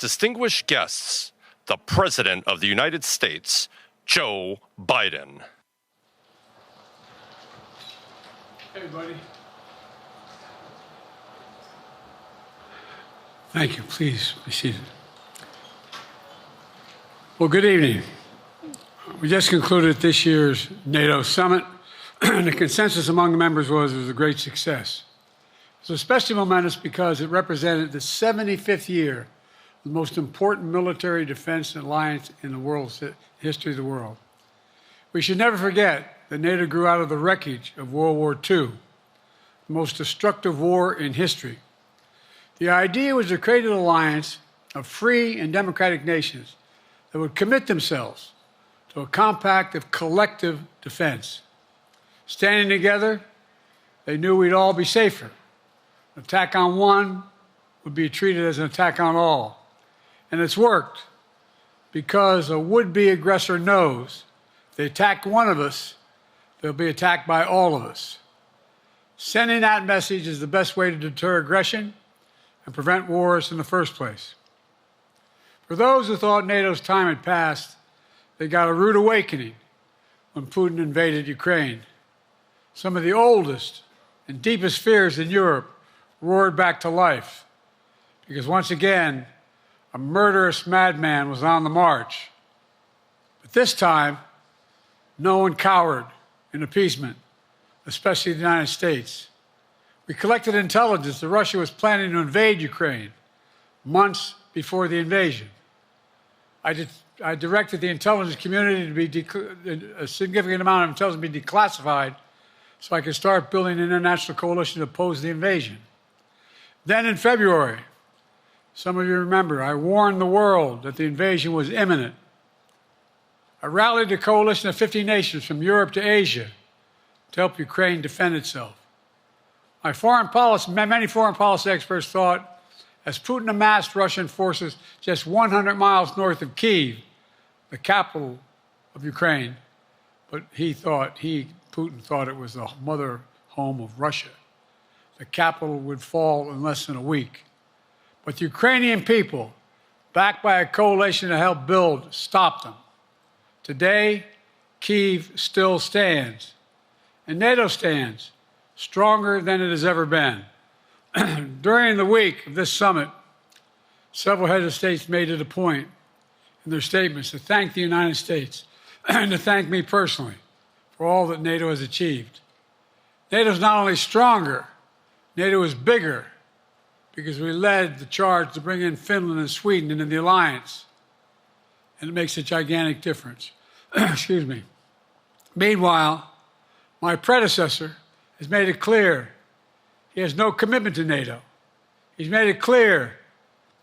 distinguished guests, the President of the United States, Joe Biden. Hey, buddy. Thank you. Please be seated. Well, good evening. We just concluded this year's NATO summit, and the consensus among the members was it was a great success. It was especially momentous because it represented the 75th year of the most important military defense alliance in the world's history of the world. We should never forget that NATO grew out of the wreckage of World War II, the most destructive war in history. The idea was to create an alliance of free and democratic nations that would commit themselves to a compact of collective defense. Standing together, they knew we'd all be safer. An attack on one would be treated as an attack on all. And it's worked because a would-be aggressor knows if they attack one of us, they'll be attacked by all of us. Sending that message is the best way to deter aggression and prevent wars in the first place. For those who thought NATO's time had passed, they got a rude awakening when Putin invaded Ukraine. Some of the oldest and deepest fears in Europe roared back to life because once again, a murderous madman was on the march. But this time, no one cowered in appeasement, especially the United States. We collected intelligence that Russia was planning to invade Ukraine months before the invasion. I directed the intelligence community to be a significant amount of intelligence be declassified so I could start building an international coalition to oppose the invasion. Then in February, some of you remember, I warned the world that the invasion was imminent. I rallied a coalition of 50 nations from Europe to Asia to help Ukraine defend itself. Many foreign policy experts thought as Putin amassed Russian forces just 100 miles north of Kyiv, the capital of Ukraine, but Putin thought it was the mother home of Russia. The capital would fall in less than a week. But the Ukrainian people, backed by a coalition to help build, stopped them. Today, Kyiv still stands, and NATO stands stronger than it has ever been. During the week of this summit, several heads of states made it a point in their statements to thank the United States and to thank me personally for all that NATO has achieved. NATO is not only stronger, NATO is bigger because we led the charge to bring in Finland and Sweden into the alliance, and it makes a gigantic difference. Excuse me. Meanwhile, my predecessor has made it clear he has no commitment to NATO. He's made it clear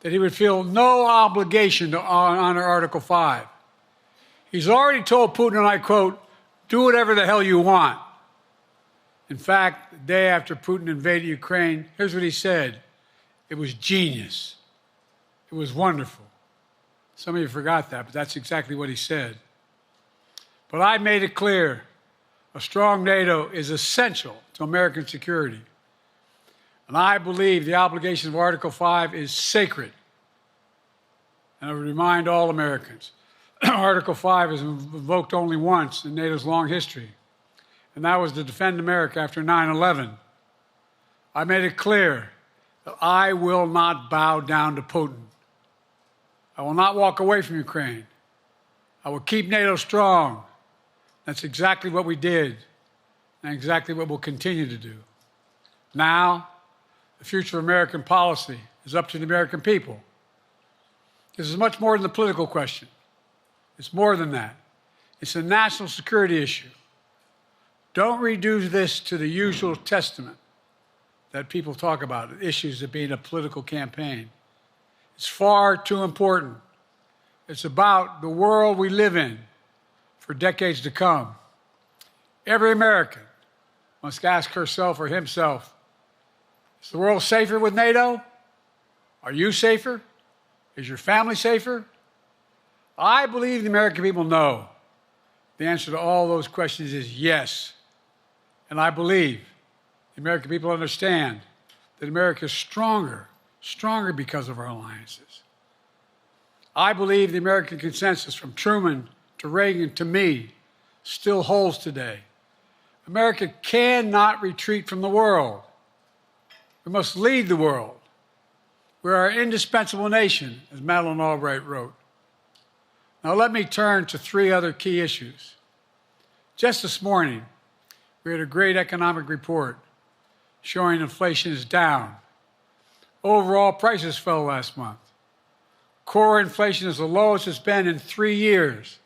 that he would feel no obligation to honor Article 5. He's already told Putin, and I quote, "Do whatever the hell you want." In fact, the day after Putin invaded Ukraine, here's what he said. It was genius. It was wonderful. Some of you forgot that, but that's exactly what he said. But I made it clear a strong NATO is essential to American security. And I believe the obligation of Article 5 is sacred. And I would remind all Americans, Article 5 is invoked only once in NATO's long history, and that was to defend America after 9/11. I made it clear that I will not bow down to Putin. I will not walk away from Ukraine. I will keep NATO strong. That's exactly what we did, and exactly what we'll continue to do. Now, the future of American policy is up to the American people. This is much more than a political question. It's more than that. It's a national security issue. Don't reduce this to the usual testament that people talk about, issues of being a political campaign. It's far too important. It's about the world we live in for decades to come. Every American must ask herself or himself, is the world safer with NATO? Are you safer? Is your family safer? I believe the American people know the answer to all those questions is yes. And I believe the American people understand that America is stronger because of our alliances. I believe the American consensus from Truman to Reagan to me still holds today. America cannot retreat from the world. We must lead the world. We are an indispensable nation, as Madeleine Albright wrote. Now let me turn to three other key issues. Just this morning, we had a great economic report showing inflation is down. Overall prices fell last month. Core inflation is the lowest it's been in 3 years.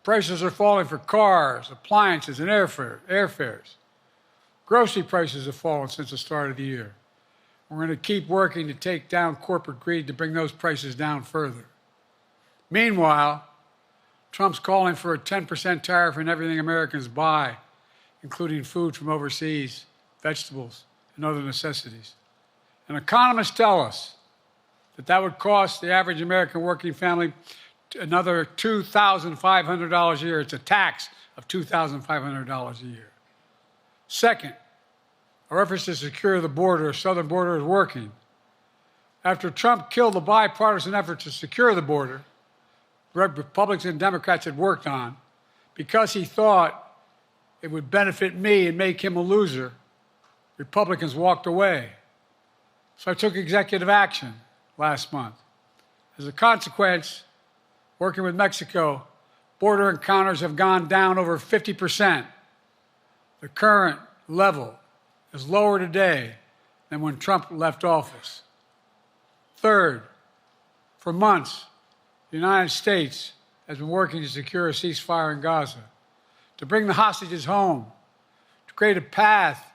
Prices are falling for cars, appliances, and airfares. Grocery prices have fallen since the start of the year. We're going to keep working to take down corporate greed to bring those prices down further. Meanwhile, Trump's calling for a 10% tariff on everything Americans buy, including food from overseas, vegetables, and other necessities. And economists tell us that that would cost the average American working family another $2,500 a year. It's a tax of $2,500 a year. Second, our efforts to secure the border, the southern border, is working. After Trump killed the bipartisan effort to secure the border, Republicans and Democrats had worked on, because he thought it would benefit me and make him a loser, Republicans walked away. So I took executive action last month. As a consequence, working with Mexico, border encounters have gone down over 50%. The current level is lower today than when Trump left office. Third, for months, the United States has been working to secure a ceasefire in Gaza, to bring the hostages home, to create a path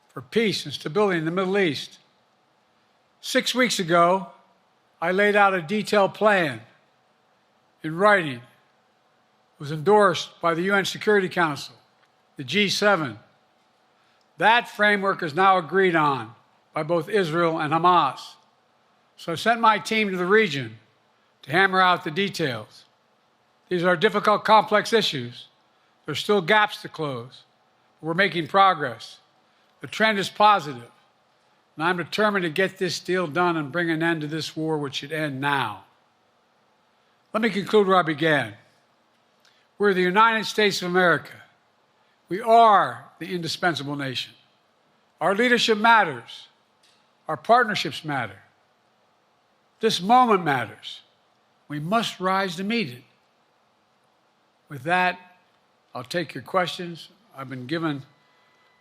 for peace and stability in the Middle East. 6 weeks ago, I laid out a detailed plan in writing. It was endorsed by the UN Security Council, the G7. That framework is now agreed on by both Israel and Hamas. So I sent my team to the region to hammer out the details. These are difficult, complex issues. There's still gaps to close. We're making progress. The trend is positive, and I'm determined to get this deal done and bring an end to this war, which should end now. Let me conclude where I began. We're the United States of America. We are the indispensable nation. Our leadership matters. Our partnerships matter. This moment matters. We must rise to meet it. With that, I'll take your questions. I've been given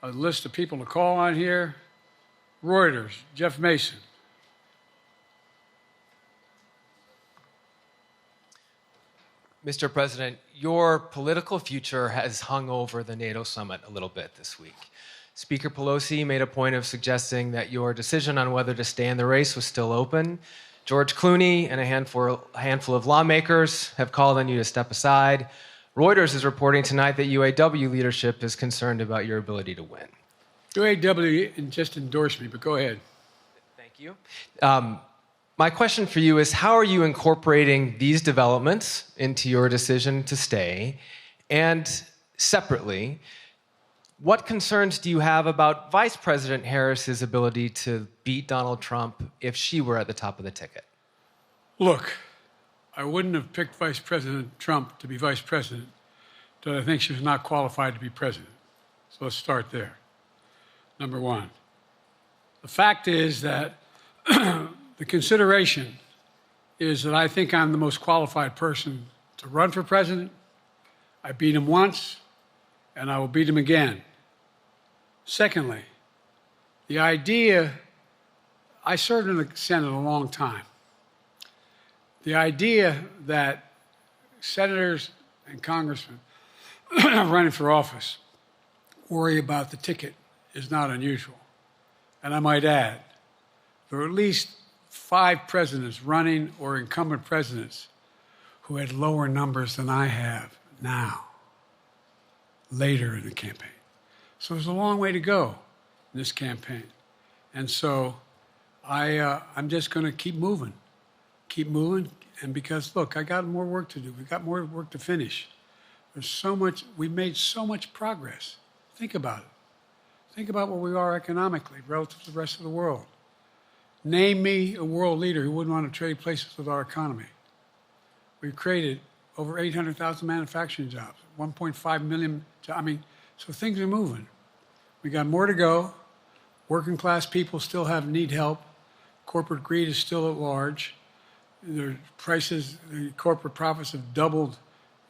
a list of people to call on here. Reuters, Jeff Mason. Mr. President, your political future has hung over the NATO summit a little bit this week. Speaker Pelosi made a point of suggesting that your decision on whether to stay in the race was still open. George Clooney and a handful of lawmakers have called on you to step aside. Reuters is reporting tonight that UAW leadership is concerned about your ability to win. UAW just endorsed me, but go ahead. Thank you. My question for you is, how are you incorporating these developments into your decision to stay? And separately, what concerns do you have about Vice President Harris's ability to beat Donald Trump if she were at the top of the ticket? Look, I wouldn't have picked Vice President Trump to be vice president, but I think she was not qualified to be president. So let's start there. Number one. The fact is that the consideration is that I think I'm the most qualified person to run for president. I beat him once, and I will beat him again. Secondly, the idea, I served in the Senate a long time. The idea that senators and congressmen running for office worry about the ticket is not unusual. And I might add, there are at least 5 presidents running or incumbent presidents who had lower numbers than I have now, later in the campaign. So there's a long way to go in this campaign. And so I'm just going to keep moving. And because, look, I got more work to do. We've got more work to finish. There's so much, we made so much progress. Think about it. Think about where we are economically relative to the rest of the world. Name me a world leader who wouldn't want to trade places with our economy. we've created over 800,000 manufacturing jobs, 1.5 million. So things are moving. We got more to go. Working class people still need help. Corporate greed is still at large. Their prices, the corporate profits have doubled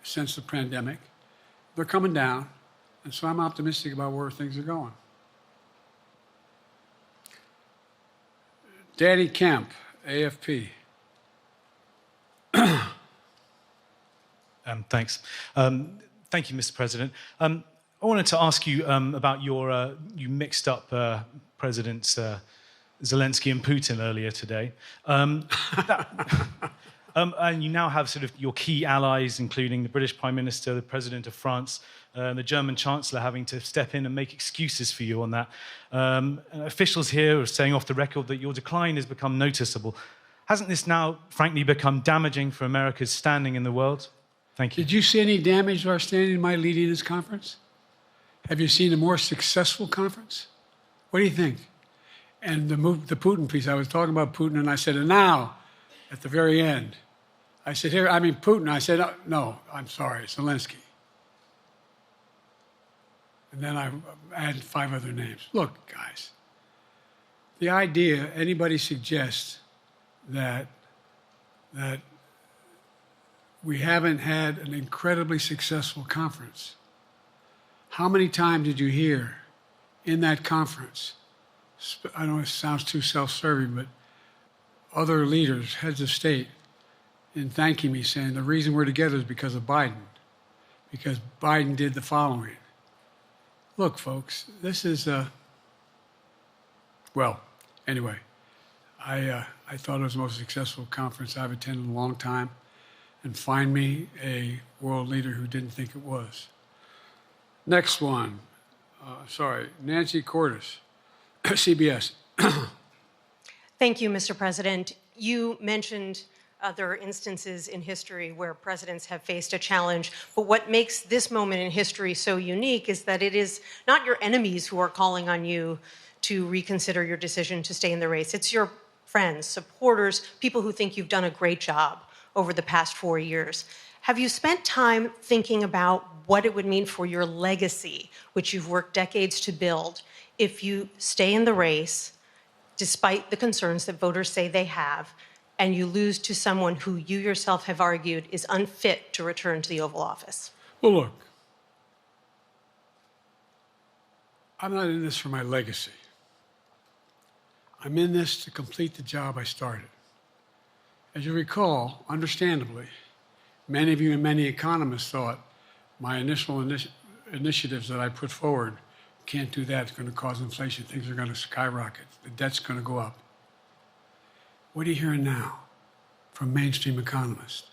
since the pandemic. They're coming down, and so I'm optimistic about where things are going. Danny Kemp, AFP. Thanks. Thank you, Mr. President. I wanted to ask you about you mixed up Presidents Zelensky and Putin earlier today. And you now have sort of your key allies, including the British Prime Minister, the President of France, the German Chancellor having to step in and make excuses for you on that. Officials here are saying off the record that your decline has become noticeable. Hasn't this now, frankly, become damaging for America's standing in the world? Thank you. Did you see any damage to our standing in my leading this conference? Have you seen a more successful conference? What do you think? And the Putin piece, I was talking about Putin, and I said, and now, at the very end, I said, Putin. I said, no, I'm sorry, Zelensky. And then I added 5 other names. Look, guys, the idea anybody suggests that we haven't had an incredibly successful conference. How many times did you hear in that conference, I know it sounds too self-serving, but other leaders, heads of state, in thanking me, saying the reason we're together is because of Biden, because Biden did the following. Look, folks, this is, well, anyway, I thought it was the most successful conference I've attended in a long time, and find me a world leader who didn't think it was. Next one, Nancy Cordes, CBS. Thank you, Mr. President. You mentioned other instances in history where presidents have faced a challenge, but what makes this moment in history so unique is that it is not your enemies who are calling on you to reconsider your decision to stay in the race. It's your friends, supporters, people who think you've done a great job over the past 4 years. Have you spent time thinking about what it would mean for your legacy, which you've worked decades to build, if you stay in the race, despite the concerns that voters say they have, and you lose to someone who you yourself have argued is unfit to return to the Oval Office? Well, look, I'm not in this for my legacy. I'm in this to complete the job I started. As you recall, understandably, many of you and many economists thought my initial initiatives that I put forward, can't do that, it's going to cause inflation, things are going to skyrocket, the debt's going to go up. What are you hearing now from mainstream economists?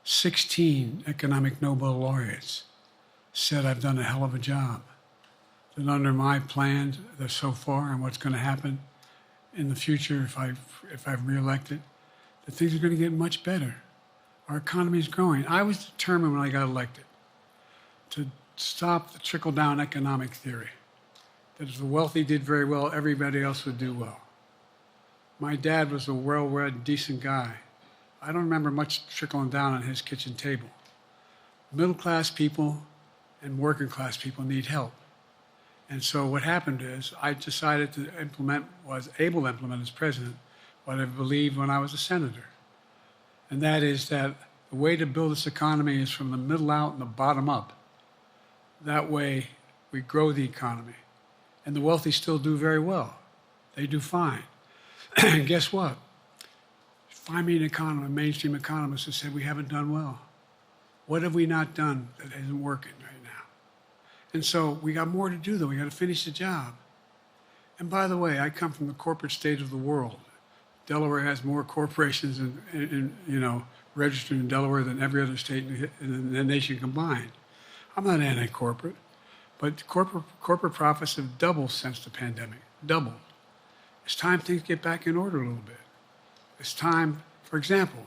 16 economic Nobel laureates said I've done a hell of a job. That under my plans so far and what's going to happen in the future if I'm reelected, that things are going to get much better. Our economy is growing. I was determined when I got elected to stop the trickle-down economic theory, that if the wealthy did very well, everybody else would do well. My dad was a well-read, decent guy. I don't remember much trickling down on his kitchen table. Middle-class people and working-class people need help. And so what happened is I decided to was able to implement as president what I believed when I was a senator. And that is that the way to build this economy is from the middle out and the bottom up. That way we grow the economy. And the wealthy still do very well. They do fine. And guess what? Find me an economist, a mainstream economist who said we haven't done well. What have we not done that isn't working right now? And so we got more to do, though. We got to finish the job. And by the way, I come from the corporate state of the world. Delaware has more corporations registered in Delaware than every other state in the nation combined. I'm not anti-corporate, but corporate profits have doubled since the pandemic, doubled. It's time things get back in order a little bit. It's time, for example,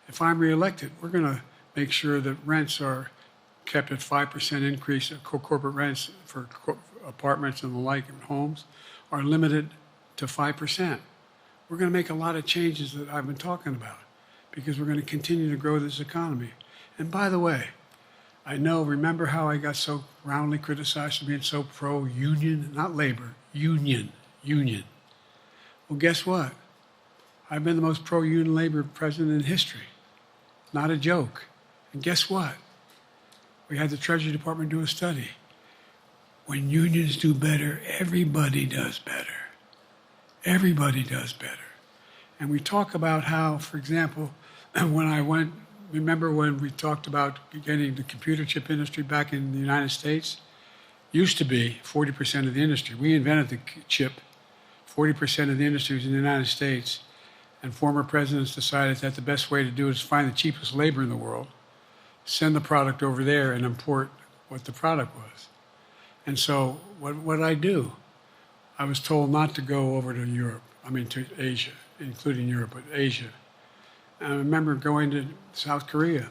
if I'm reelected, we're going to make sure that rents are kept at 5% increase, corporate rents for apartments and the like and homes are limited to 5%. We're going to make a lot of changes that I've been talking about because we're going to continue to grow this economy. And by the way, remember how I got so roundly criticized for being so pro-union, not labor, union. Well, guess what? I've been the most pro-union labor president in history. Not a joke. And guess what? We had the Treasury Department do a study. When unions do better, everybody does better. Everybody does better. And we talk about how, for example, remember when we talked about getting the computer chip industry back in the United States? Used to be 40% of the industry. We invented the chip. 40% of the industry was in the United States. And former presidents decided that the best way to do it is find the cheapest labor in the world, send the product over there, and import what the product was. And so what did I do? I was told not to go over to Europe, to Asia, including Europe, but Asia. And I remember going to South Korea,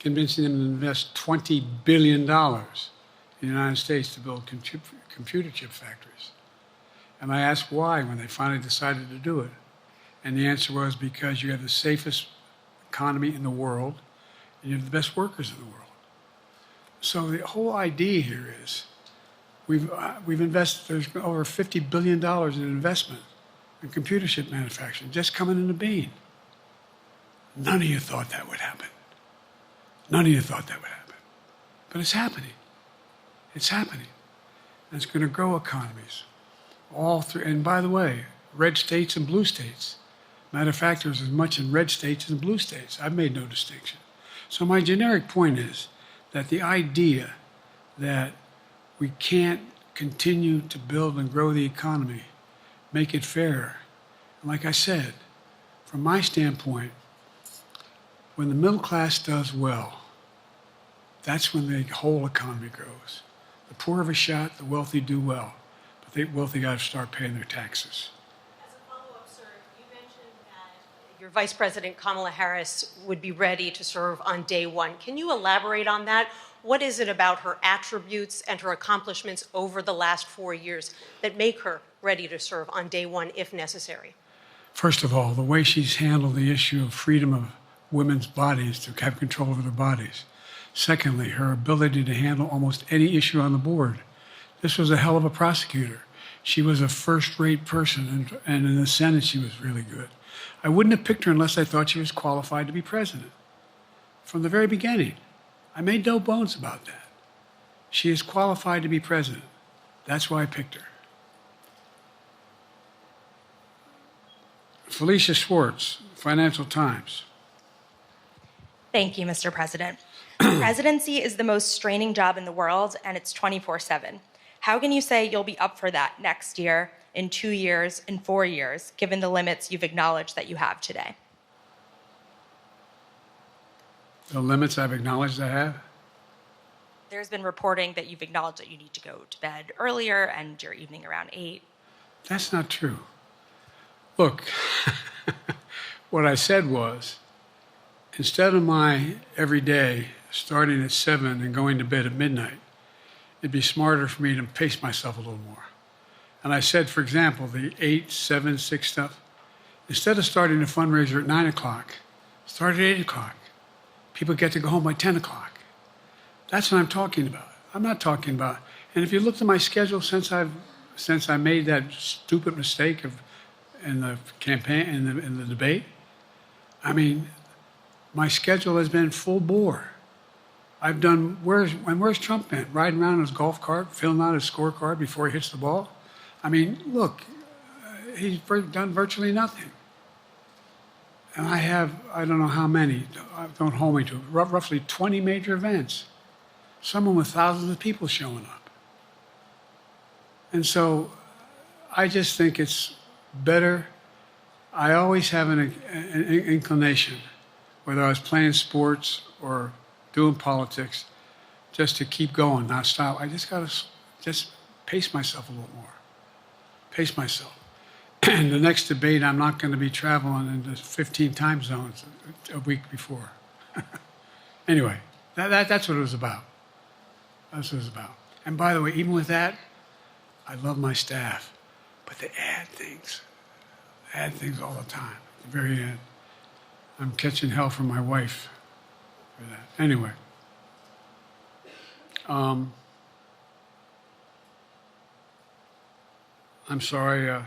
convincing them to invest $20 billion in the United States to build computer chip factories. And I asked why when they finally decided to do it. And the answer was because you have the safest economy in the world and you have the best workers in the world. So the whole idea here is we've invested, there's over $50 billion in investment in computer chip manufacturing just coming into being. None of you thought that would happen. None of you thought that would happen. But it's happening. It's happening. And it's going to grow economies all through. And by the way, red states and blue states. Matter of fact, there's as much in red states as in blue states. I've made no distinction. So my generic point is that the idea that we can't continue to build and grow the economy, make it fairer. And like I said, from my standpoint, when the middle class does well, that's when the whole economy grows. The poor have a shot, the wealthy do well. But the wealthy got to start paying their taxes. As a follow-up, sir, you mentioned that your Vice President Kamala Harris would be ready to serve on day one. Can you elaborate on that? What is it about her attributes and her accomplishments over the last 4 years that make her ready to serve on day one if necessary? First of all, the way she's handled the issue of freedom of women's bodies to have control over their bodies. Secondly, her ability to handle almost any issue on the board. This was a hell of a prosecutor. She was a first-rate person, and in the Senate she was really good. I wouldn't have picked her unless I thought she was qualified to be president. From the very beginning, I made no bones about that. She is qualified to be president. That's why I picked her. Felicia Schwartz, Financial Times. Thank you, Mr. President. Presidency is the most straining job in the world, and it's 24/7. How can you say you'll be up for that next year, in 2 years, in 4 years, given the limits you've acknowledged that you have today? The limits I've acknowledged I have? There's been reporting that you've acknowledged that you need to go to bed earlier and your evening around 8. That's not true. Look, what I said was, instead of my every day starting at 7 and going to bed at midnight, it'd be smarter for me to pace myself a little more. And I said, for example, the 8, 7, 6 stuff, instead of starting a fundraiser at 9 o'clock, start at 8 o'clock. People get to go home by 10 o'clock. That's what I'm talking about. I'm not talking about, and if you looked at my schedule since I made that stupid mistake in the campaign, in the debate, I mean, my schedule has been full bore. I've done, where's Trump been? Riding around in his golf cart, filling out his scorecard before he hits the ball? I mean, look, he's done virtually nothing. And I have, I don't know how many, don't hold me to it, roughly 20 major events. Some of them with thousands of people showing up. And so I just think it's better. I always have an inclination, whether I was playing sports or doing politics, just to keep going, not stop. I just got to just pace myself a little more. Pace myself. And the next debate, I'm not going to be traveling into 15 time zones a week before. Anyway, that's what it was about. That's what it was about. And by the way, even with that, I love my staff, but they add things all the time, at the very end. I'm catching hell from my wife for that. Anyway. I'm sorry,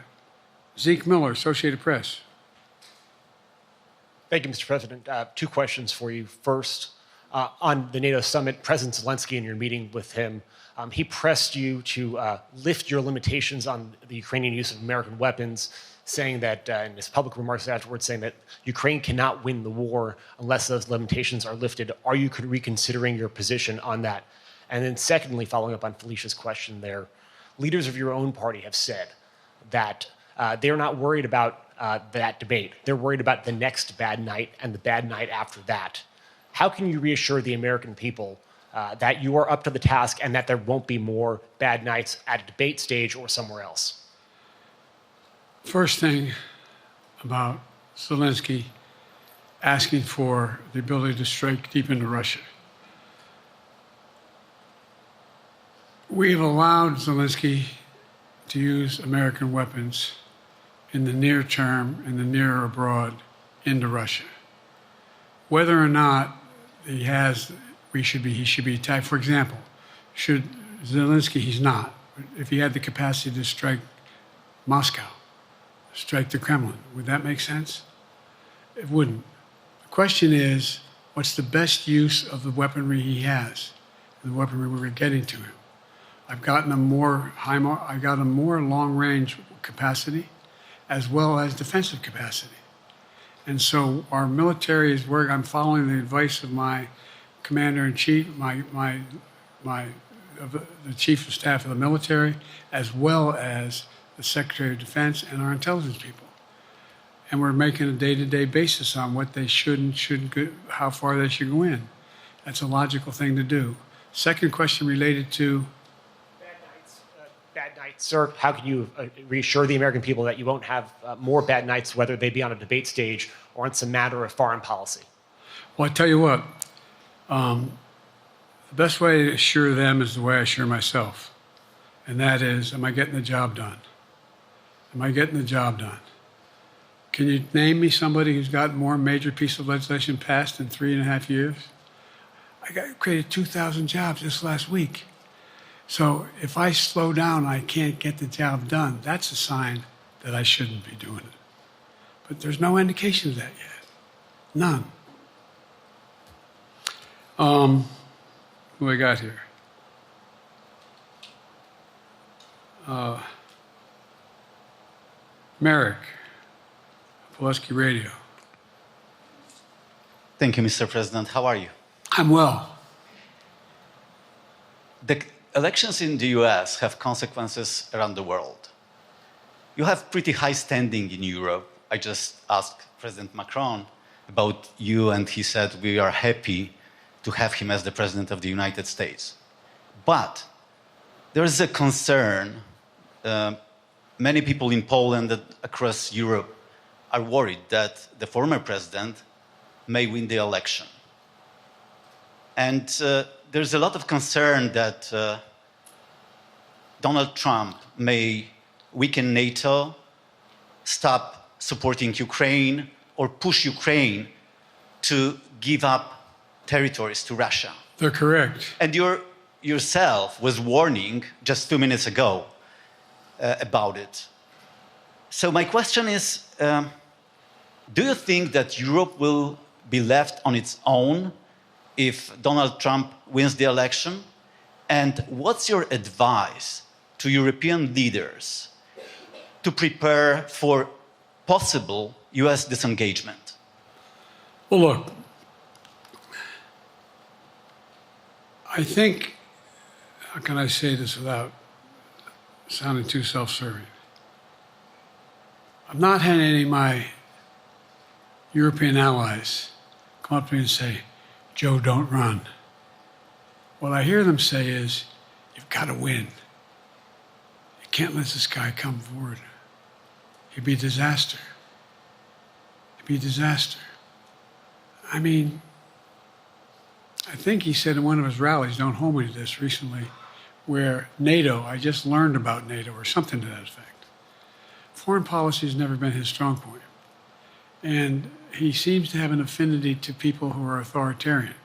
Zeke Miller, Associated Press. Thank you, Mr. President. Two questions for you. First, on the NATO summit, President Zelensky, in your meeting with him, he pressed you to lift your limitations on the Ukrainian use of American weapons, saying that, in his public remarks afterwards, saying that Ukraine cannot win the war unless those limitations are lifted. Are you reconsidering your position on that? And then secondly, following up on Felicia's question there, leaders of your own party have said that they're not worried about that debate. They're worried about the next bad night and the bad night after that. How can you reassure the American people that you are up to the task and that there won't be more bad nights at a debate stage or somewhere else? First thing about Zelensky asking for the ability to strike deep into Russia. We have allowed Zelensky to use American weapons in the near term, in the near or abroad, into Russia. Whether or not he should be attacked. For example, should Zelensky, he's not. If he had the capacity to strike Moscow, strike the Kremlin, would that make sense? It wouldn't. The question is, what's the best use of the weaponry he has, and the weaponry we're getting to him? I've gotten a more long-range capacity, as well as defensive capacity. And so our military is where I'm following the advice of my commander-in-chief, the chief of staff of the military, as well as the Secretary of Defense and our intelligence people. And we're making a day-to-day basis on what they should and shouldn't go, how far they should go in. That's a logical thing to do. Second question related to bad nights, sir. How can you reassure the American people that you won't have more bad nights, whether they be on a debate stage or on some matter of foreign policy? Well, I tell you what, the best way to assure them is the way I assure myself. And that is, am I getting the job done? Am I getting the job done? Can you name me somebody who's got more major piece of legislation passed in 3.5 years? I created 2,000 jobs just last week. So if I slow down, I can't get the job done. That's a sign that I shouldn't be doing it. But there's no indication of that yet. None. Who I got here? Merrick, Pulaski Radio. Thank you, Mr. President. How are you? I'm well. The elections in the US have consequences around the world. You have pretty high standing in Europe. I just asked President Macron about you, and he said we are happy to have him as the President of the United States. But there is a concern. Many people in Poland and across Europe are worried that the former president may win the election. And there's a lot of concern that Donald Trump may weaken NATO, stop supporting Ukraine, or push Ukraine to give up territories to Russia. They're correct. And yourself was warning just 2 minutes ago about it. So my question is, do you think that Europe will be left on its own if Donald Trump wins the election? And what's your advice to European leaders to prepare for possible US disengagement? Well, look, I think, how can I say this without sounding too self-serving? I'm not having any of my European allies come up to me and say, Joe, don't run. What I hear them say is, you've got to win. You can't let this guy come forward. It'd be a disaster. It'd be a disaster. I mean, I think he said in one of his rallies, don't hold me to this, recently, where NATO, I just learned about NATO, or something to that effect. Foreign policy has never been his strong point. And he seems to have an affinity to people who are authoritarian.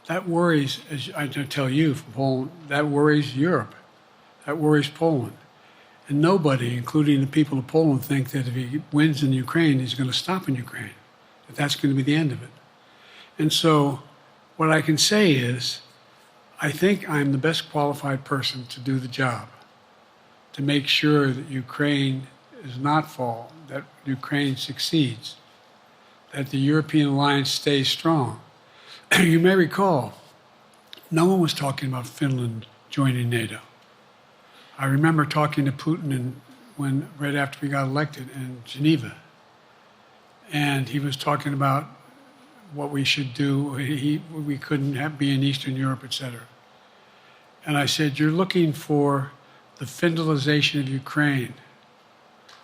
That worries, as I tell you from Poland, that worries Europe. That worries Poland. And nobody, including the people of Poland, think that if he wins in Ukraine, he's going to stop in Ukraine, that that's going to be the end of it. And so what I can say is, I think I'm the best qualified person to do the job, to make sure that Ukraine does not fall, that Ukraine succeeds, that the European alliance stays strong. You may recall, no one was talking about Finland joining NATO. I remember talking to Putin right after we got elected in Geneva, and he was talking about what we should do. We couldn't be in Eastern Europe, etc. And I said, you're looking for the Finlandization of Ukraine.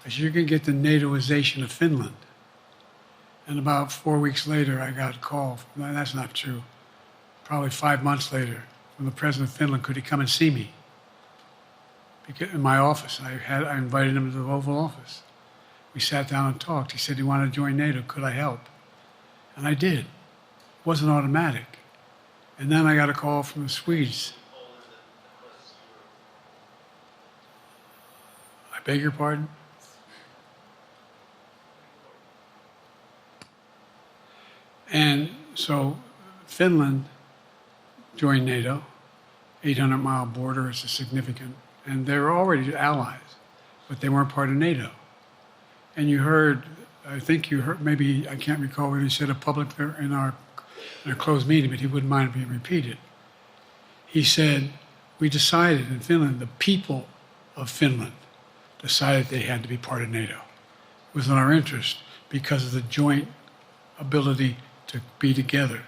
I said, you're going to get the NATOization of Finland. And about 4 weeks later, I got a call. That's not true. Probably 5 months later, from the president of Finland, could he come and see me? In my office. I invited him to the Oval Office. We sat down and talked. He said he wanted to join NATO. Could I help? And I did. It wasn't automatic. And then I got a call from the Swedes. I beg your pardon? And so Finland joined NATO. 800-mile border is a significant, and they were already allies, but they weren't part of NATO. And you heard, I think you heard, maybe, I can't recall what he said in public in our closed meeting, but he wouldn't mind it being repeated. He said, we decided in Finland, the people of Finland decided they had to be part of NATO. It was in our interest because of the joint ability to be together,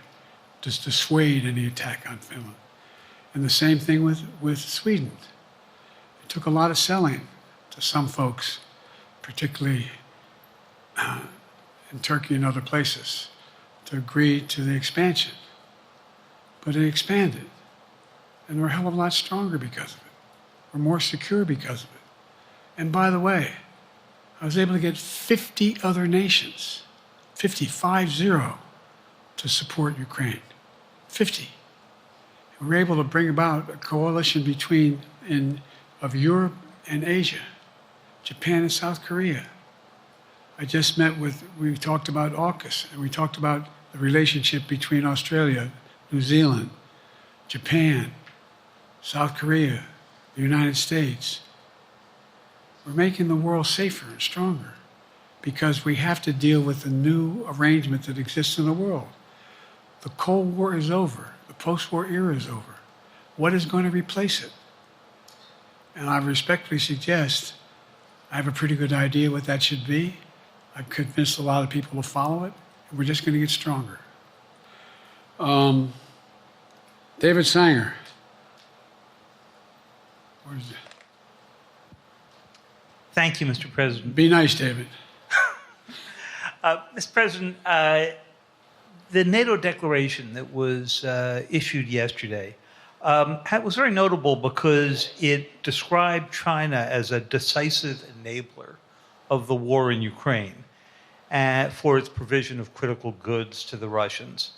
to dissuade any attack on Finland. And the same thing with Sweden. It took a lot of selling to some folks, particularly in Turkey and other places, to agree to the expansion. But it expanded. And we're a hell of a lot stronger because of it. We're more secure because of it. And by the way, I was able to get 50 other nations, 50, to support Ukraine. 50. And we were able to bring about a coalition of Europe and Asia, Japan and South Korea. I just we talked about AUKUS, and we talked about the relationship between Australia, New Zealand, Japan, South Korea, the United States. We're making the world safer and stronger because we have to deal with the new arrangement that exists in the world. The Cold War is over. The post-war era is over. What is going to replace it? And I respectfully suggest I have a pretty good idea what that should be. I've convinced a lot of people to follow it, and we're just going to get stronger. David Sanger. Where is it? Thank you, Mr. President. Be nice, David. Mr. President, the NATO declaration that was issued yesterday was very notable because it described China as a decisive enabler of the war in Ukraine for its provision of critical goods to the Russians.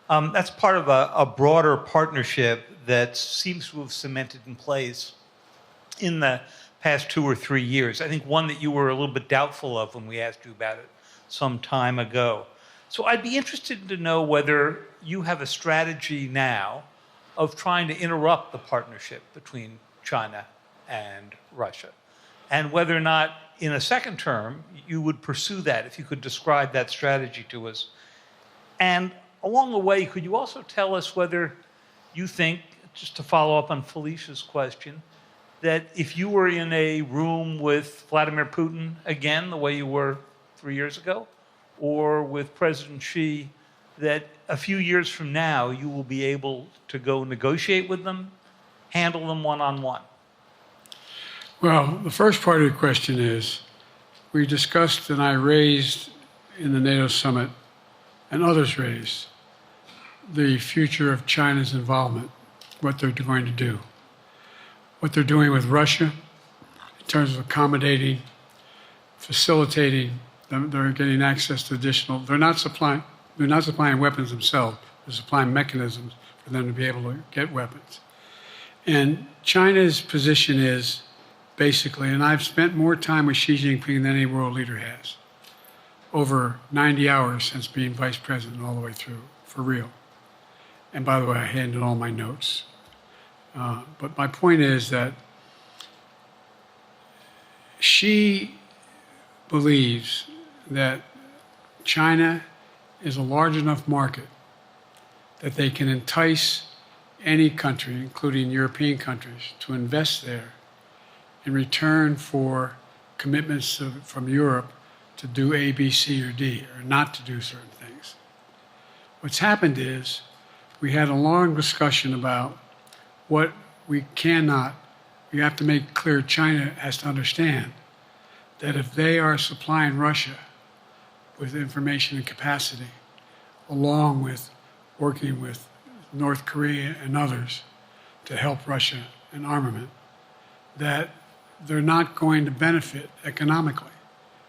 That's part of a broader partnership that seems to have cemented in place in the past 2 or 3 years. I think one that you were a little bit doubtful of when we asked you about it some time ago. So I'd be interested to know whether you have a strategy now of trying to interrupt the partnership between China and Russia, and whether or not in a second term you would pursue that, if you could describe that strategy to us. And along the way, could you also tell us whether you think, just to follow up on Felicia's question, that if you were in a room with Vladimir Putin again, the way you were 3 years ago, or with President Xi, that a few years from now you will be able to go negotiate with them, handle them one-on-one? Well, the first part of the question is, we discussed and I raised in the NATO summit, and others raised, the future of China's involvement, what they're going to do. What they're doing with Russia in terms of accommodating, facilitating, They're getting access to additional. They're not supplying weapons themselves. They're supplying mechanisms for them to be able to get weapons. And China's position is basically, and I've spent more time with Xi Jinping than any world leader has, over 90 hours since being vice president all the way through, for real. And by the way, I handed all my notes. But my point is that Xi believes that China is a large enough market that they can entice any country, including European countries, to invest there in return for commitments from Europe to do A, B, C, or D, or not to do certain things. What's happened is we had a long discussion about what we have to make clear. China has to understand that if they are supplying Russia with information and capacity, along with working with North Korea and others to help Russia in armament, that they're not going to benefit economically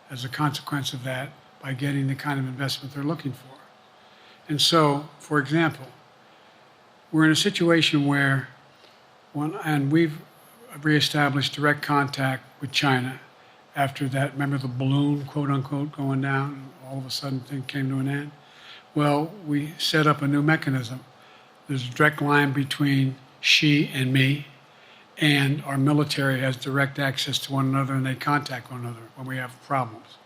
as a consequence of that by getting the kind of investment they're looking for. And so, for example, we're in a situation where, and we've reestablished direct contact with China after that, remember the balloon, quote unquote, going down, and all of a sudden things came to an end? Well, we set up a new mechanism. There's a direct line between Xi and me, and our military has direct access to one another, and they contact one another when we have problems.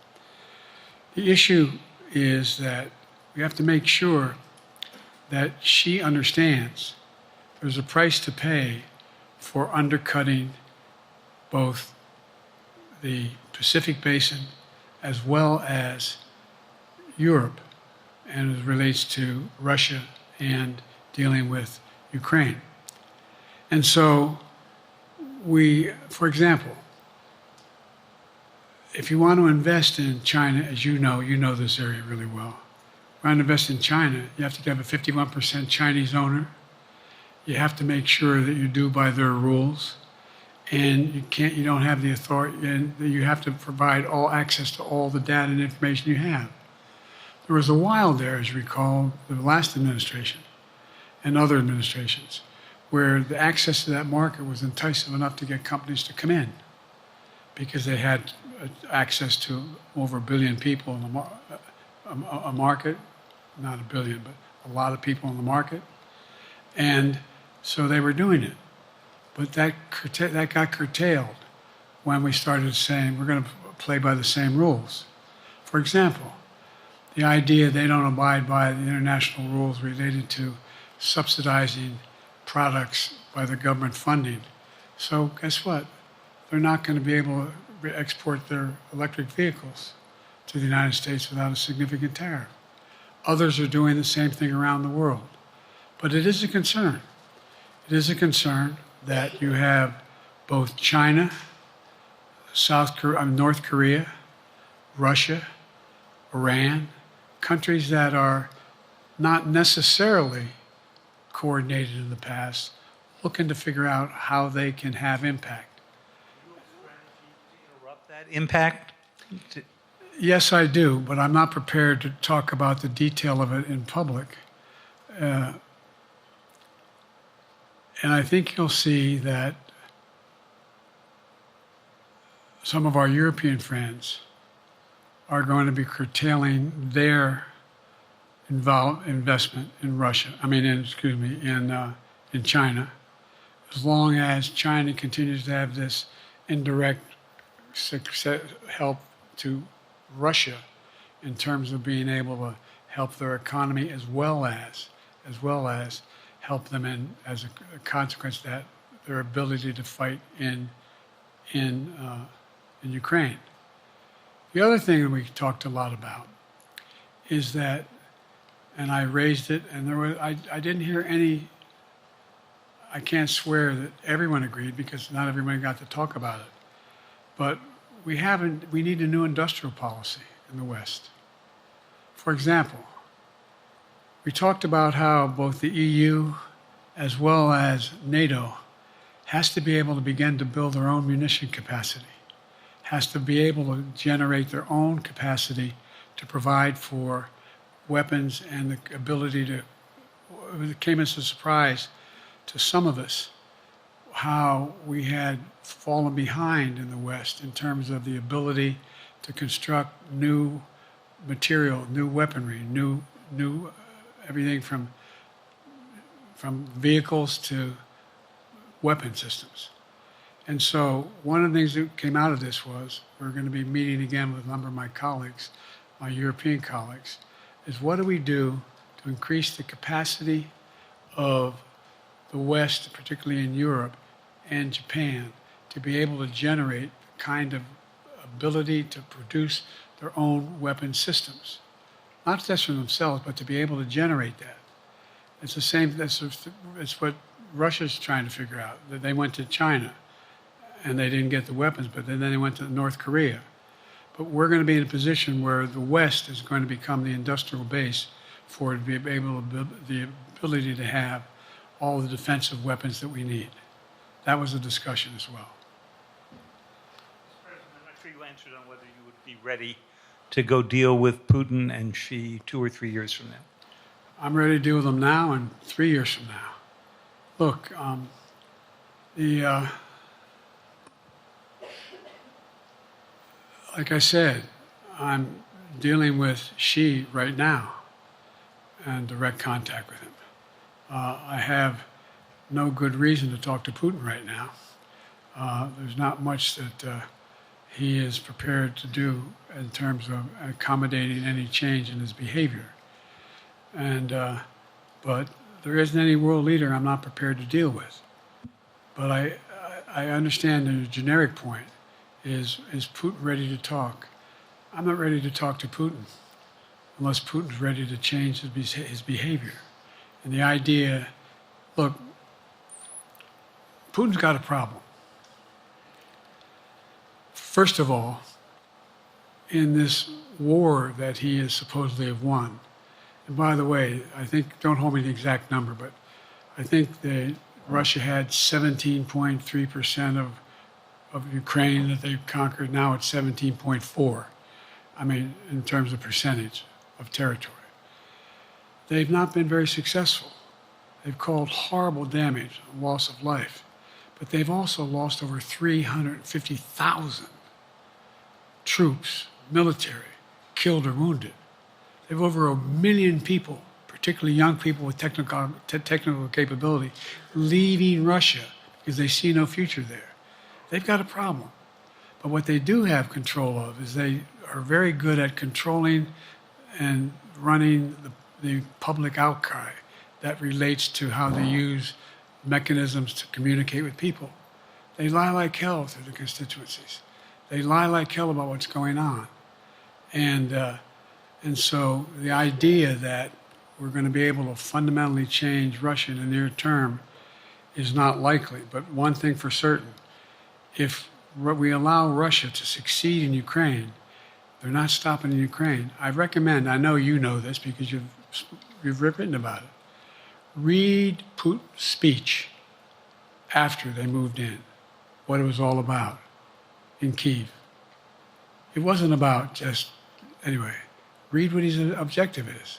The issue is that we have to make sure that Xi understands there's a price to pay for undercutting both the Pacific Basin as well as Europe, and as it relates to Russia and dealing with Ukraine. And so for example, if you want to invest in China, as you know this area really well. If you want to invest in China, you have to have a 51% Chinese owner. You have to make sure that you do by their rules. And you don't have the authority, and you have to provide all access to all the data and information you have. There was a while there, as you recall, the last administration and other administrations, where the access to that market was enticing enough to get companies to come in because they had access to over 1 billion people in a market, not 1 billion, but a lot of people in the market. And so they were doing it. But that got curtailed when we started saying we're going to play by the same rules. For example, the idea they don't abide by the international rules related to subsidizing products by the government funding. So guess what? They're not going to be able to export their electric vehicles to the United States without a significant tariff. Others are doing the same thing around the world. But it is a concern. It is a concern that you have both China, North Korea, Russia, Iran, countries that are not necessarily coordinated in the past, looking to figure out how they can have impact. Do you have a strategy to interrupt that impact? Yes, I do, but I'm not prepared to talk about the detail of it in public. And I think you'll see that some of our European friends are going to be curtailing their investment in Russia. In China, as long as China continues to have this indirect help to Russia in terms of being able to help their economy as well as help them in, as a consequence of that, their ability to fight in Ukraine. The other thing that we talked a lot about is that, and I raised it, and I didn't hear any. I can't swear that everyone agreed because not everyone got to talk about it, but we need a new industrial policy in the West. For example, we talked about how both the EU as well as NATO has to be able to begin to build their own munition capacity, has to be able to generate their own capacity to provide for weapons and the ability to, it came as a surprise to some of us how we had fallen behind in the West in terms of the ability to construct new material, new weaponry, new everything from vehicles to weapon systems. And so one of the things that came out of this was we're going to be meeting again with a number of my colleagues, my European colleagues, is what do we do to increase the capacity of the West, particularly in Europe and Japan, to be able to generate the kind of ability to produce their own weapon systems. Not just for themselves, but to be able to generate that. It's the same, it's what Russia's trying to figure out. That they went to China and they didn't get the weapons, but then they went to North Korea. But we're going to be in a position where the West is going to become the industrial base for it to be able to, the ability to have all the defensive weapons that we need. That was a discussion as well. Mr. President, I'm not sure you answered on whether you would be ready to go deal with Putin and Xi 2 or 3 years from now. I'm ready to deal with them now and 3 years from now. Look, like I said, I'm dealing with Xi right now and direct contact with him. I have no good reason to talk to Putin right now. There's not much that he is prepared to do in terms of accommodating any change in his behavior. And, but there isn't any world leader I'm not prepared to deal with. But I understand the generic point is Putin ready to talk? I'm not ready to talk to Putin unless Putin's ready to change his behavior. And the idea, look, Putin's got a problem. First of all, in this war that he is supposedly have won, and by the way, I think, don't hold me to the exact number, but I think that Russia had 17.3% of Ukraine that they conquered. Now it's 17.4. I mean, in terms of percentage of territory. They've not been very successful. They've caused horrible damage, loss of life, but they've also lost over 350,000 troops, military, killed or wounded. They have over 1 million people, particularly young people with technical capability, leaving Russia because they see no future there. They've got a problem. But what they do have control of is they are very good at controlling and running the public outcry that relates to how they use mechanisms to communicate with people. They lie like hell through the constituencies. They lie like hell about what's going on. And so the idea that we're going to be able to fundamentally change Russia in the near term is not likely. But one thing for certain, if we allow Russia to succeed in Ukraine, they're not stopping in Ukraine. I recommend, I know you know this because you've written about it, read Putin's speech after they moved in, what it was all about in Kyiv. It wasn't about just, anyway, read what his objective is.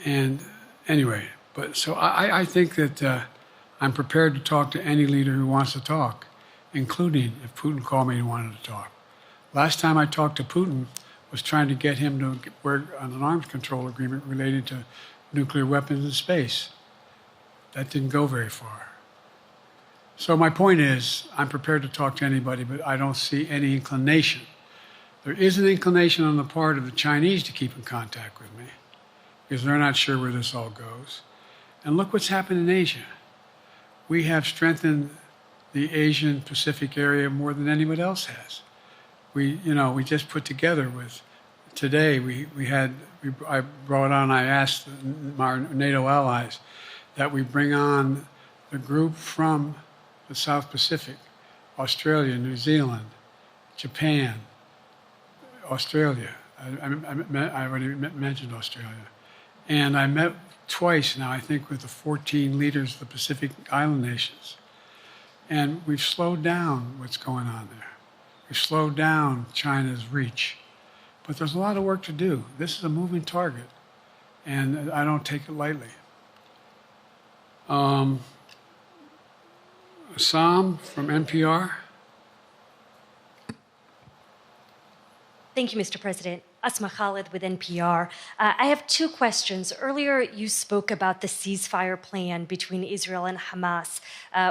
And anyway, but so I think that I'm prepared to talk to any leader who wants to talk, including if Putin called me and wanted to talk. Last time I talked to Putin was trying to get him to work on an arms control agreement related to nuclear weapons in space. That didn't go very far. So my point is, I'm prepared to talk to anybody, but I don't see any inclination. There is an inclination on the part of the Chinese to keep in contact with me because they're not sure where this all goes. And look what's happened in Asia. We have strengthened the Asian Pacific area more than anybody else has. We just put together with, today I brought on, I asked our NATO allies that we bring on the group from the South Pacific, Australia, New Zealand, Japan, Australia. I already mentioned Australia. And I met twice now, I think, with the 14 leaders of the Pacific Island nations. And we've slowed down what's going on there. We've slowed down China's reach. But there's a lot of work to do. This is a moving target, and I don't take it lightly. Assam from NPR. Thank you, Mr. President. Asma Khalid with NPR. I have two questions. Earlier, you spoke about the ceasefire plan between Israel and Hamas.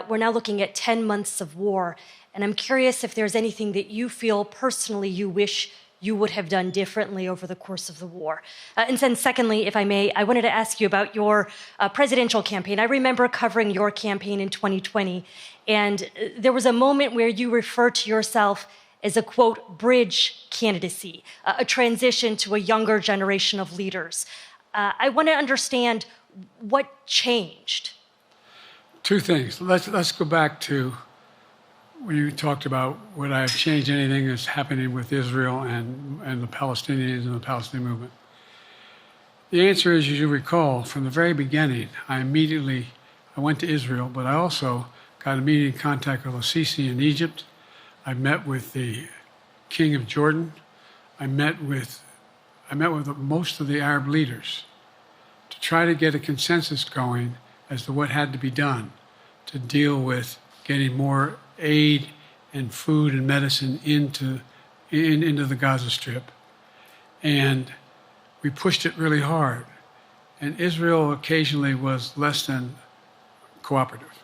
We're now looking at 10 months of war, and I'm curious if there's anything that you feel personally you wish you would have done differently over the course of the war. And then secondly, if I may, I wanted to ask you about your presidential campaign. I remember covering your campaign in 2020, and there was a moment where you referred to yourself as a, quote, bridge candidacy, a transition to a younger generation of leaders. I want to understand what changed. Two things. Let's go back to when you talked about would I have changed anything that's happening with Israel and the Palestinians and the Palestinian movement. The answer is, as you recall, from the very beginning, I went to Israel, but I also got immediate contact with al-Sisi in Egypt. I met with the King of Jordan. I met with most of the Arab leaders to try to get a consensus going as to what had to be done to deal with getting more aid and food and medicine into the Gaza Strip. And we pushed it really hard. And Israel occasionally was less than cooperative,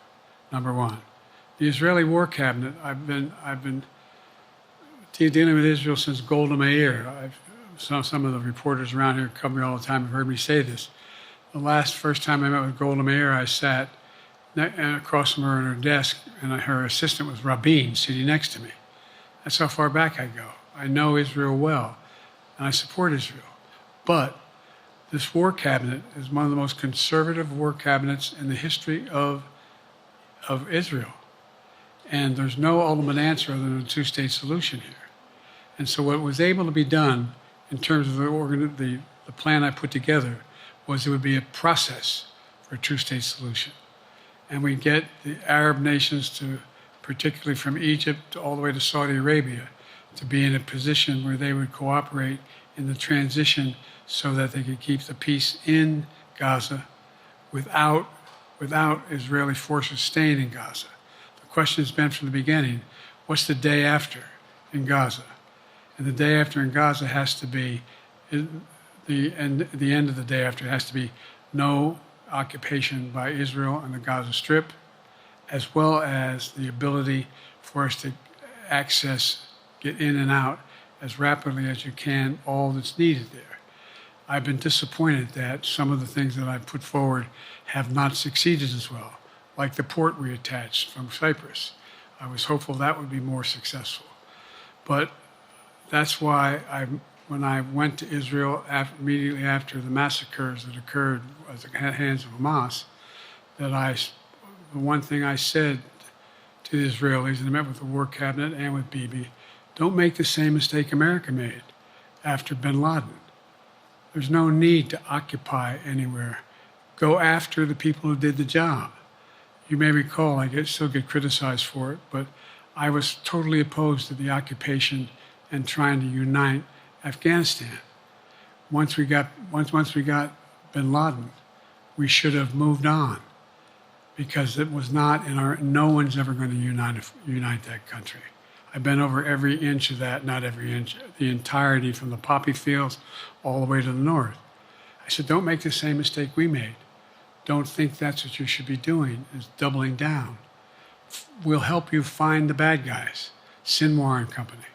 number one. The Israeli War Cabinet, I've been dealing with Israel since Golda Meir. Some of the reporters around here come here all the time have heard me say this. The first time I met with Golda Meir, I sat across from her at her desk, and her assistant was Rabin sitting next to me. That's how far back I go. I know Israel well, and I support Israel. But this war cabinet is one of the most conservative war cabinets in the history of Israel. And there's no ultimate answer other than a two-state solution here. And so what was able to be done in terms of the plan I put together was it would be a process for a two-state solution. And we get the Arab nations to, particularly from Egypt all the way to Saudi Arabia, to be in a position where they would cooperate in the transition so that they could keep the peace in Gaza without Israeli forces staying in Gaza. The question has been from the beginning, what's the day after in Gaza? And the day after in Gaza has to be, the end of the day after has to be no occupation by Israel and the Gaza Strip, as well as the ability for us to get in and out as rapidly as you can, all that's needed there. I've been disappointed that some of the things that I put forward have not succeeded as well, like the port we attached from Cyprus. I was hopeful that would be more successful. But that's why when I went to Israel immediately after the massacres that occurred at the hands of Hamas, the one thing I said to the Israelis, and I met with the War Cabinet and with Bibi, don't make the same mistake America made after bin Laden. There's no need to occupy anywhere. Go after the people who did the job. You may recall, I still get criticized for it, but I was totally opposed to the occupation and trying to unite Afghanistan. Once we got bin Laden, we should have moved on, because it was not no one's ever going to unite that country. I've been over every inch of that, not every inch, the entirety from the poppy fields all the way to the north. I said, don't make the same mistake we made. Don't think that's what you should be doing, is doubling down. We'll help you find the bad guys, Sinwar and company.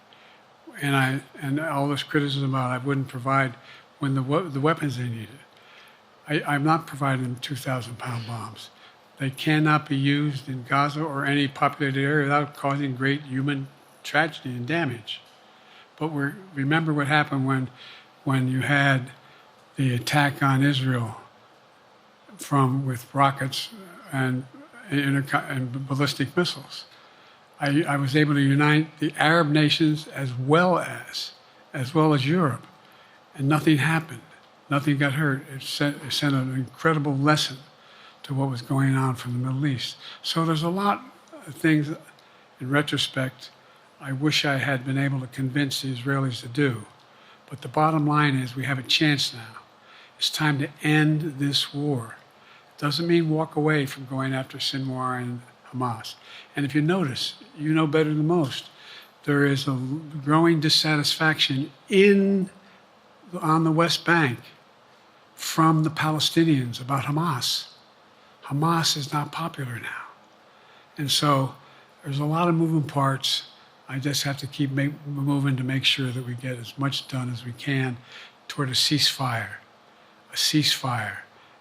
And all this criticism about I wouldn't provide when the weapons they needed. I'm not providing them 2,000-pound bombs. They cannot be used in Gaza or any populated area without causing great human tragedy and damage. But remember what happened when you had the attack on Israel with rockets and ballistic missiles. I was able to unite the Arab nations as well as Europe, and nothing happened. Nothing got hurt. It sent an incredible lesson to what was going on from the Middle East. So there's a lot of things, in retrospect, I wish I had been able to convince the Israelis to do. But the bottom line is we have a chance now. It's time to end this war. It doesn't mean walk away from going after Sinwar and Hamas. And if you notice, you know better than most, there is a growing dissatisfaction on the West Bank from the Palestinians about Hamas. Hamas is not popular now. And so there's a lot of moving parts. I just have to keep moving to make sure that we get as much done as we can toward a ceasefire,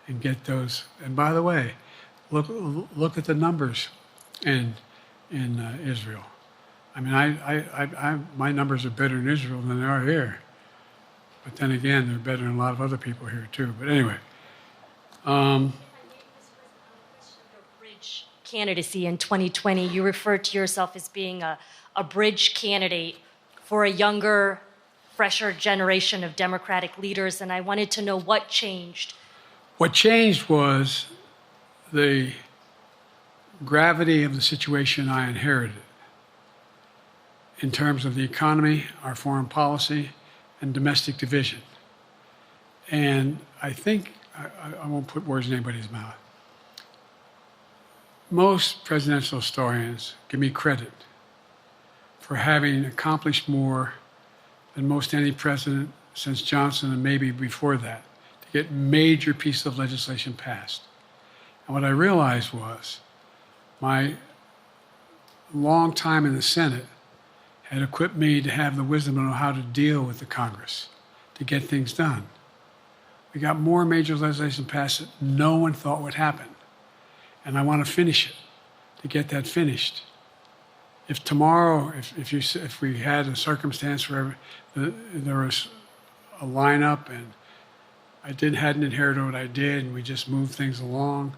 and get those. And by the way, look at the numbers in Israel. I mean, my numbers are better in Israel than they are here. But then again, they're better than a lot of other people here too. But anyway. Bridge candidacy in 2020, you referred to yourself as being a bridge candidate for a younger, fresher generation of Democratic leaders, and I wanted to know what changed. What changed was the gravity of the situation I inherited in terms of the economy, our foreign policy, and domestic division. And I think, I won't put words in anybody's mouth, most presidential historians give me credit for having accomplished more than most any president since Johnson and maybe before that to get major pieces of legislation passed. And what I realized was my long time in the Senate had equipped me to have the wisdom to know how to deal with the Congress, to get things done. We got more major legislation passed that no one thought would happen. And I want to finish it, to get that finished. If tomorrow, if we had a circumstance where there was a lineup and I hadn't inherited what I did and we just moved things along,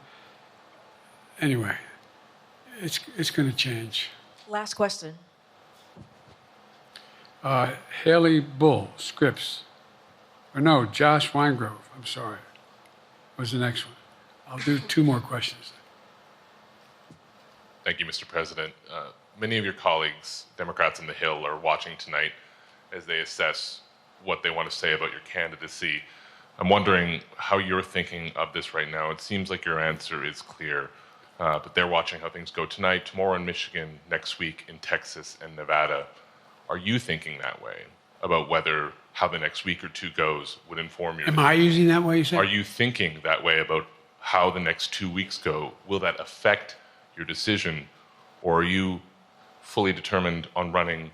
anyway, it's going to change. Last question. Haley Bull, Scripps. Or no, Josh Weingrove, I'm sorry, was the next one. I'll do two more questions. Thank you, Mr. President. Many of your colleagues, Democrats on the Hill, are watching tonight as they assess what they want to say about your candidacy. I'm wondering how you're thinking of this right now. It seems like your answer is clear, but they're watching how things go tonight, tomorrow in Michigan, next week in Texas and Nevada. Are you thinking that way about how the next week or two goes would inform your... Am I using that way, you say? Are you thinking that way about how the next 2 weeks go? Will that affect your decision, or are you fully determined on running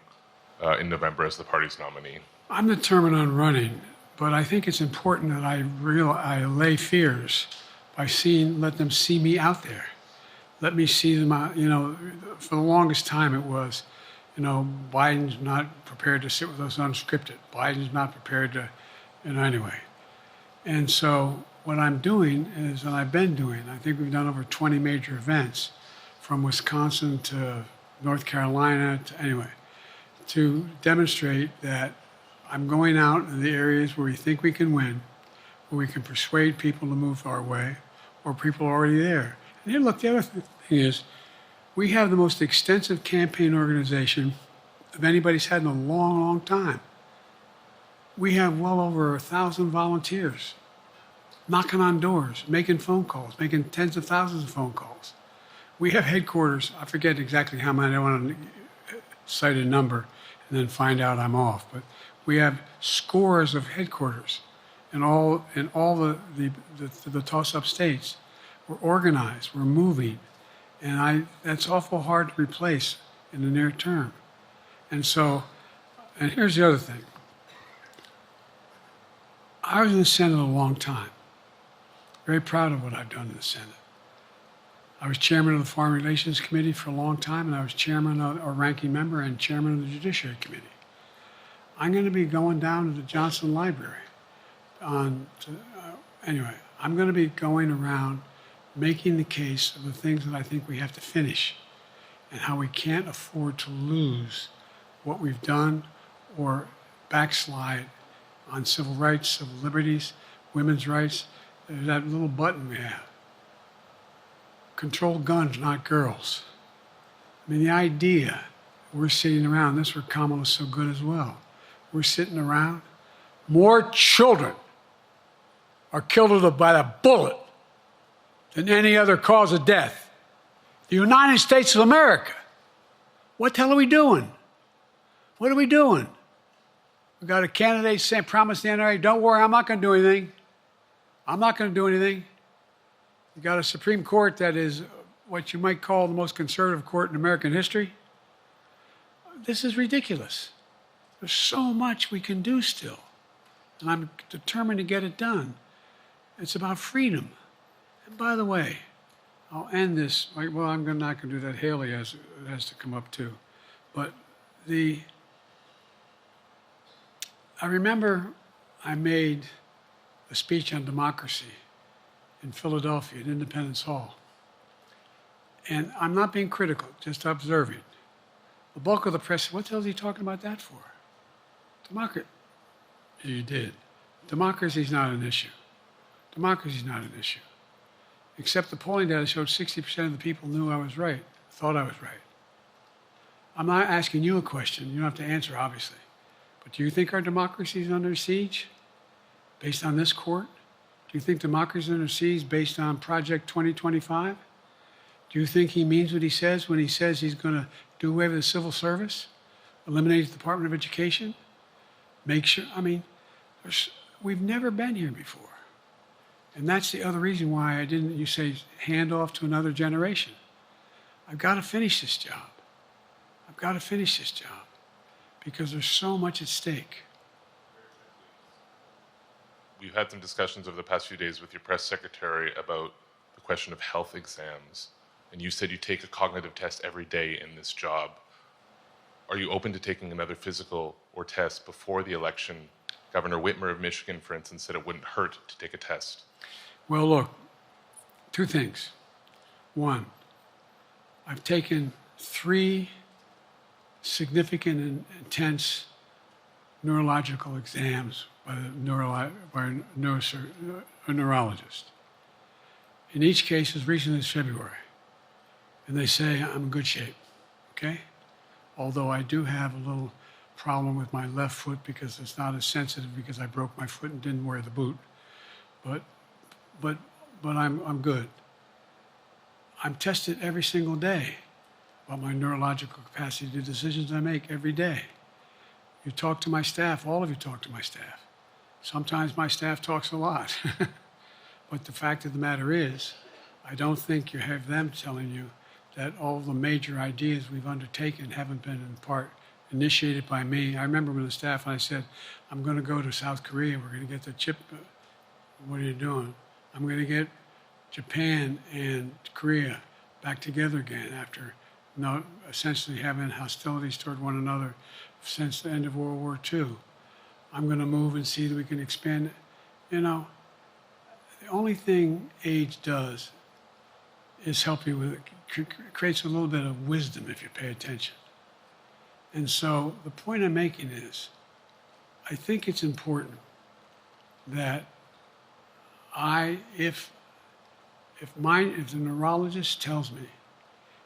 in November as the party's nominee? I'm determined on running, but I think it's important that I allay fears by let them see me out there. Let me see them out. For the longest time it was, Biden's not prepared to sit with us unscripted. Biden's not prepared to, anyway. And so what I'm doing is, and I've been doing, I think we've done over 20 major events from Wisconsin to North Carolina, to demonstrate that I'm going out in the areas where we think we can win, where we can persuade people to move our way, or people are already there. And here, look, the other thing is, we have the most extensive campaign organization of anybody's had in a long, long time. We have well over 1,000 volunteers knocking on doors, making phone calls, making tens of thousands of phone calls. We have headquarters. I forget exactly how many. I don't want to cite a number and then find out I'm off. But we have scores of headquarters in all the toss-up states. We're organized. We're moving. And that's awful hard to replace in the near term. And here's the other thing. I was in the Senate a long time. Very proud of what I've done in the Senate. I was chairman of the Foreign Relations Committee for a long time, and I was chairman or ranking member and chairman of the Judiciary Committee. I'm going to be going down to the Johnson Library. Anyway, I'm going to be going around making the case of the things that I think we have to finish and how we can't afford to lose what we've done or backslide on civil rights, civil liberties, women's rights. There's that little button we have. Control guns, not girls. I mean, the idea We're sitting around. That's where Kamala's so good as well. We're sitting around. More children are killed by a bullet than any other cause of death. The United States of America. What the hell are we doing? What are we doing? We got a candidate saying, promise the NRA, don't worry, I'm not going to do anything. I'm not going to do anything. You got a Supreme Court that is what you might call the most conservative court in American history. This is ridiculous. There's so much we can do still. And I'm determined to get it done. It's about freedom. And by the way, I'll end this. Well, I'm not going to do that. Haley has to come up too. But I remember I made a speech on democracy in Philadelphia at Independence Hall. And I'm not being critical, just observing. The bulk of the press said, what the hell is he talking about that for? Democracy. You did. Democracy is not an issue. Democracy is not an issue. Except the polling data showed 60% of the people knew I was right, thought I was right. I'm not asking you a question. You don't have to answer, obviously. But do you think our democracy is under siege based on this court? Do you think democracy is under siege based on Project 2025? Do you think he means what he says when he says he's going to do away with the civil service, eliminate the Department of Education, make sure, we've never been here before. And that's the other reason why you say, hand off to another generation. I've got to finish this job. I've got to finish this job because there's so much at stake. We've had some discussions over the past few days with your press secretary about the question of health exams. And you said you take a cognitive test every day in this job. Are you open to taking another physical or test before the election? Governor Whitmer of Michigan, for instance, said it wouldn't hurt to take a test. Well, look, two things. One, I've taken 3 significant and intense neurological exams by a neurologist. In each case, as recently as February. And they say I'm in good shape, okay? Although I do have a little problem with my left foot because it's not as sensitive because I broke my foot and didn't wear the boot. But I'm good. I'm tested every single day about my neurological capacity to do decisions I make every day. You talk to my staff, all of you talk to my staff. Sometimes my staff talks a lot. But the fact of the matter is, I don't think you have them telling you that all the major ideas we've undertaken haven't been in part initiated by me. I remember when the staff and I said, I'm going to go to South Korea, we're going to get the chip. What are you doing? I'm going to get Japan and Korea back together again after essentially having hostilities toward one another since the end of World War II. I'm going to move and see that we can expand it. The only thing age does is help you with it. Creates a little bit of wisdom if you pay attention. And so the point I'm making is, I think it's important that if the neurologist tells me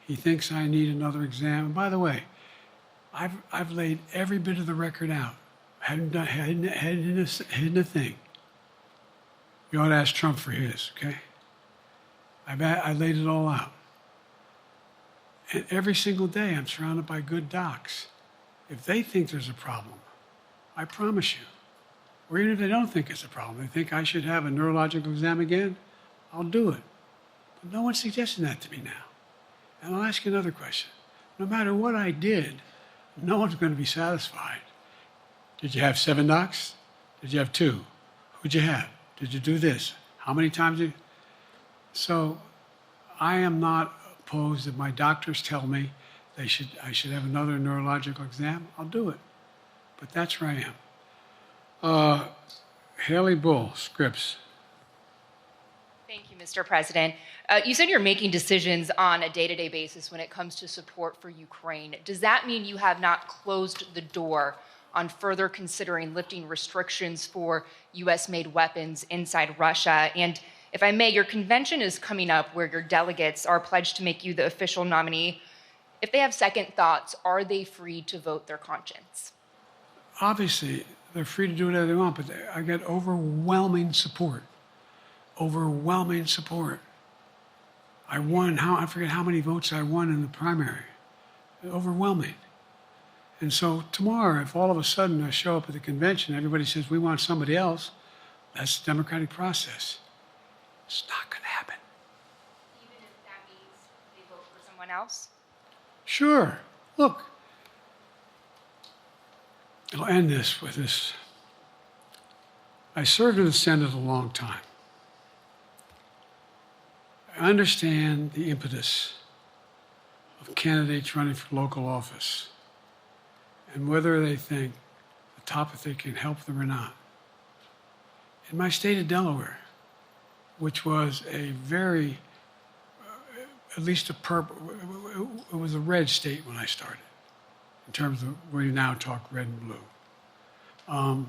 he thinks I need another exam, and by the way, I've laid every bit of the record out, hadn't hidden a thing. You ought to ask Trump for his, okay? I laid it all out. And every single day I'm surrounded by good docs. If they think there's a problem, I promise you, or even if they don't think it's a problem, they think I should have a neurological exam again, I'll do it. But no one's suggesting that to me now. And I'll ask you another question. No matter what I did, no one's going to be satisfied. Did you have 7 docs? Did you have 2? Who'd you have? Did you do this? How many times did you? So I am not opposed if my doctors tell me I should have another neurological exam, I'll do it. But that's where I am. Haley Bull, Scripps. Thank you, Mr. President. You said you're making decisions on a day-to-day basis when it comes to support for Ukraine. Does that mean you have not closed the door on further considering lifting restrictions for U.S.-made weapons inside Russia? And if I may, your convention is coming up where your delegates are pledged to make you the official nominee If they have second thoughts, are they free to vote their conscience? Obviously, they're free to do whatever they want, but I get overwhelming support. Overwhelming support. I won, I forget how many votes I won in the primary. Overwhelming. And so tomorrow, if all of a sudden I show up at the convention, everybody says, we want somebody else, that's the democratic process. It's not going to happen. Even if that means they vote for someone else? Sure. Look, I'll end this with this. I served in the Senate a long time. I understand the impetus of candidates running for local office and whether they think the topic can help them or not. In my state of Delaware, which was a very, at least it was a red state when I started, in terms of where you now talk red and blue.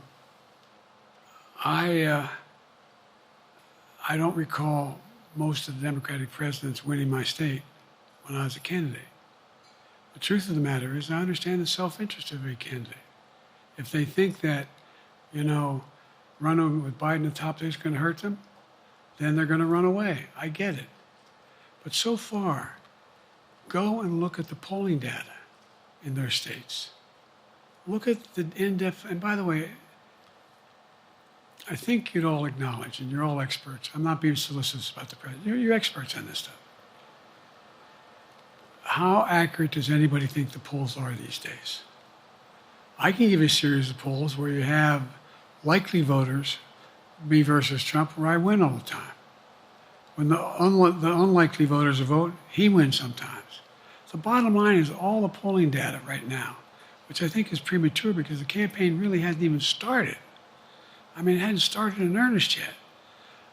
I don't recall most of the Democratic presidents winning my state when I was a candidate. The truth of the matter is I understand the self-interest of a candidate. If they think that, running with Biden at the top is going to hurt them, then they're going to run away. I get it. But so far, go and look at the polling data in their states. Look at the in-depth, and by the way, I think you'd all acknowledge, and you're all experts. I'm not being solicitous about the president. You're experts on this stuff. How accurate does anybody think the polls are these days? I can give you a series of polls where you have likely voters, me versus Trump, where I win all the time. When the unlikely voters vote, he wins sometimes. The bottom line is all the polling data right now, which I think is premature because the campaign really hasn't even started. I mean, it hadn't started in earnest yet.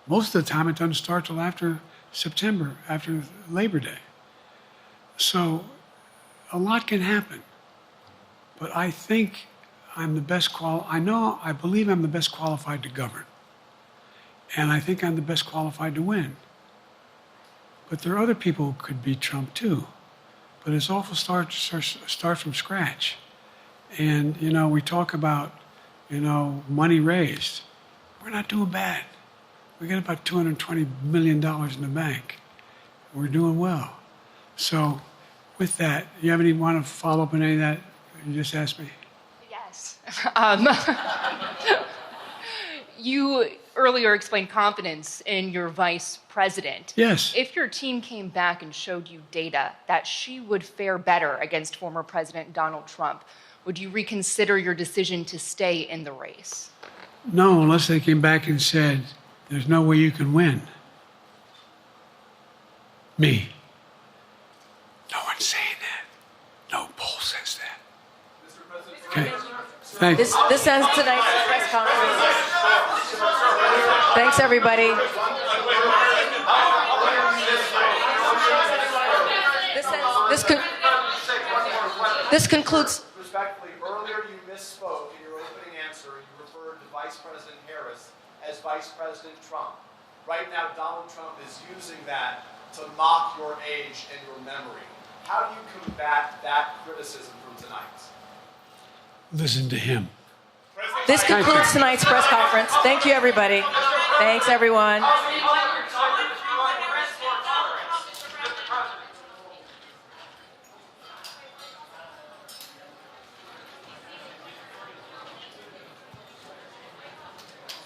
Most of the time, it doesn't start till after September, after Labor Day. So a lot can happen. But I think I'm the best I believe I'm the best qualified to govern. And I think I'm the best qualified to win. But there are other people who could beat Trump too. But it's awful start from scratch. And, we talk about, money raised. We're not doing bad. We got about $220 million in the bank. We're doing well. So with that, you have any want to follow up on any of that you just asked me? Yes. You earlier explained confidence in your vice president. Yes. If your team came back and showed you data that she would fare better against former President Donald Trump, would you reconsider your decision to stay in the race? No, unless they came back and said, there's no way you can win. Me. No one's saying that. No poll says that. Okay. Thank you. This ends tonight's press conference. Thanks, everybody. This concludes. Respectfully, earlier you misspoke in your opening answer. You referred to Vice President Harris as Vice President Trump. Right now, Donald Trump is using that to mock your age and your memory. How do you combat that criticism from tonight? Listen to him. This concludes tonight's press conference. Thank you, everybody. Thanks, everyone.